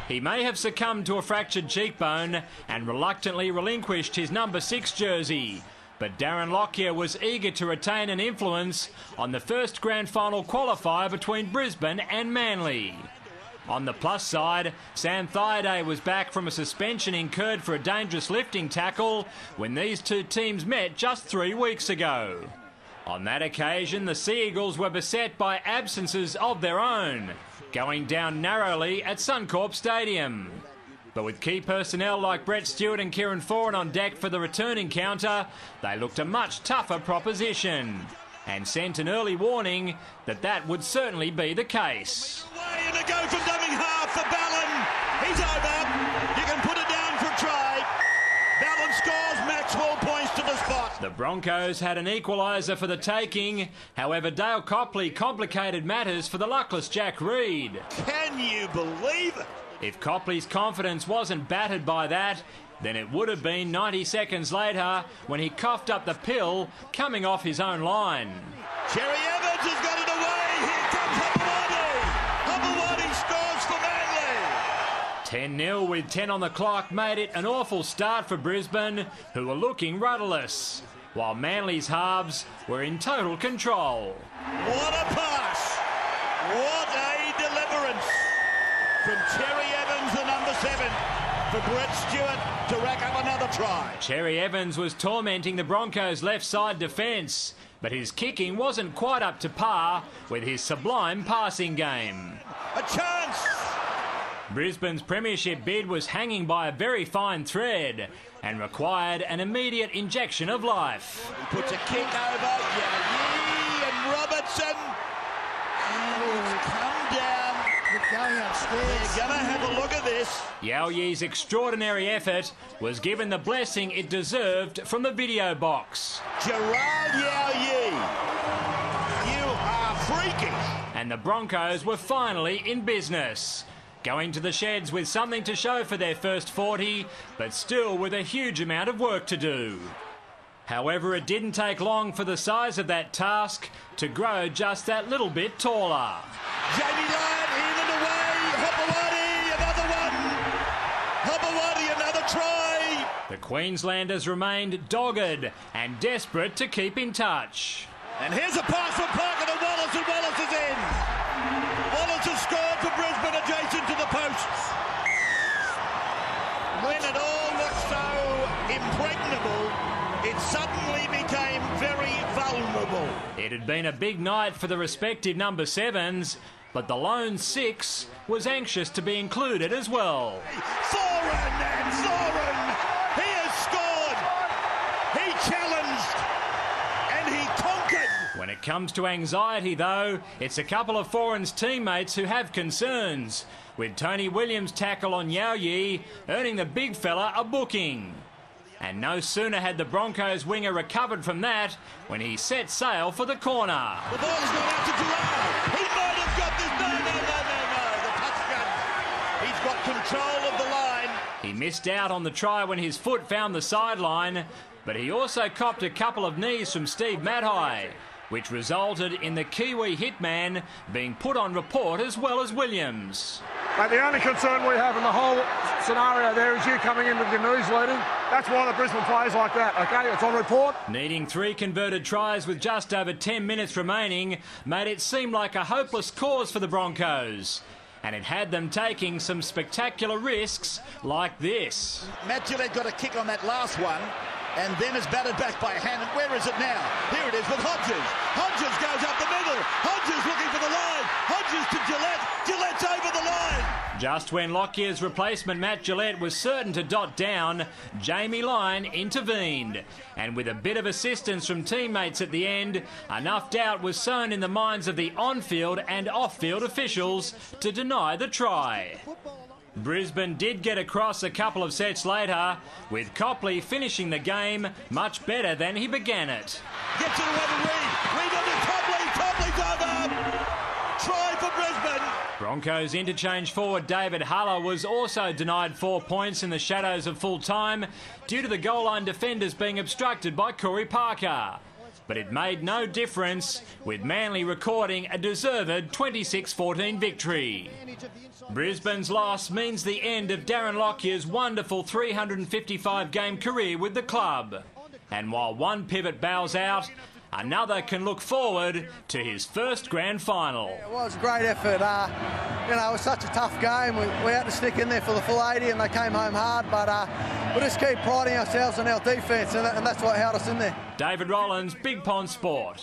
He may have succumbed to a fractured cheekbone and reluctantly relinquished his number 6 jersey. But Darren Lockyer was eager to retain an influence on the first grand final qualifier between Brisbane and Manly. On the plus side, Sam Thaiday was back from a suspension incurred for a dangerous lifting tackle when these two teams met just 3 weeks ago. On that occasion, the Sea Eagles were beset by absences of their own, going down narrowly at Suncorp Stadium. But with key personnel like Brett Stewart and Kieran Foran on deck for the return encounter, they looked a much tougher proposition and sent an early warning that that would certainly be the case. Away and a go from dumbing half for Ballon. He's over. You can put it down for a try. Ballon scores Maxwell points to the spot. The Broncos had an equaliser for the taking. However, Dale Copley complicated matters for the luckless Jack Reed. Can you believe it? If Copley's confidence wasn't battered by that, then it would have been 90 seconds later when he coughed up the pill coming off his own line. Cherry Evans has got it away. Here comes Hopewadi. Hopewadi scores for Manly. 10-0 with 10 on the clock made it an awful start for Brisbane, who were looking rudderless, while Manly's halves were in total control. What a pass. What a deliverance from Cherry Evans, the number 7. For Brett Stewart to rack up another try. Cherry Evans was tormenting the Broncos' left side defence, but his kicking wasn't quite up to par with his sublime passing game. A chance! Brisbane's premiership bid was hanging by a very fine thread and required an immediate injection of life. He puts a kick over, Yee and Robertson. And it's come down. Going upstairs. They're going to have a look at this. Yao Yee's extraordinary effort was given the blessing it deserved from the video box. Gerard Yao Yee, you are freakish. And the Broncos were finally in business, going to the sheds with something to show for their first 40, but still with a huge amount of work to do. However, it didn't take long for the size of that task to grow just that little bit taller. Jamie Lyon in and away. Hopewadi, another one. Hopewadi, another try. The Queenslanders remained dogged and desperate to keep in touch. And here's a pass from Parker to Wallace, and Wallace is in. Wallace has scored for Brisbane adjacent to the posts. When it all looked so impregnable, it suddenly became very vulnerable. It had been a big night for the respective number 7s, but the lone 6 was anxious to be included as well. Foran and Foran! He has scored! He challenged! And he conquered! When it comes to anxiety, though, it's a couple of Foran's teammates who have concerns, with Tony Williams' tackle on Yao Yee earning the big fella a booking. And no sooner had the Broncos winger recovered from that when he set sail for the corner. The ball's gone out to Gerard. He might have got this. No. The touchdown. He's got control of the line. He missed out on the try when his foot found the sideline, but he also copped a couple of knees from Steve Mathai, which resulted in the Kiwi hitman being put on report as well as Williams. But the only concern we have in the whole scenario there is you coming in with your knees leading. That's why the Brisbane plays like that, OK? It's on report. Needing 3 converted tries with just over 10 minutes remaining made it seem like a hopeless cause for the Broncos. And it had them taking some spectacular risks like this. Matt Gillett got a kick on that last one and then is batted back by hand. And where is it now? Here it is with Hodges. Hodges goes up the middle. Hodges looking for the line. Hodges to Gillett. Gillett's over the line. Just when Lockyer's replacement Matt Gillett was certain to dot down, Jamie Lyon intervened. And with a bit of assistance from teammates at the end, enough doubt was sown in the minds of the on-field and off-field officials to deny the try. Brisbane did get across a couple of sets later, with Copley finishing the game much better than he began it. Gets it away to Reed. Reed on to Copley. Copley's over. Try for Brisbane. Broncos interchange forward David Haller was also denied 4 points in the shadows of full time due to the goal line defenders being obstructed by Corey Parker. But it made no difference, with Manly recording a deserved 26-14 victory. Brisbane's loss means the end of Darren Lockyer's wonderful 355-game career with the club. And while one pivot bows out, another can look forward to his first grand final. Yeah, it was a great effort. You know, it was such a tough game. We had to stick in there for the full 80 and they came home hard, but we just keep priding ourselves on our defence and that's what held us in there. David Rollins, Big Pond Sport.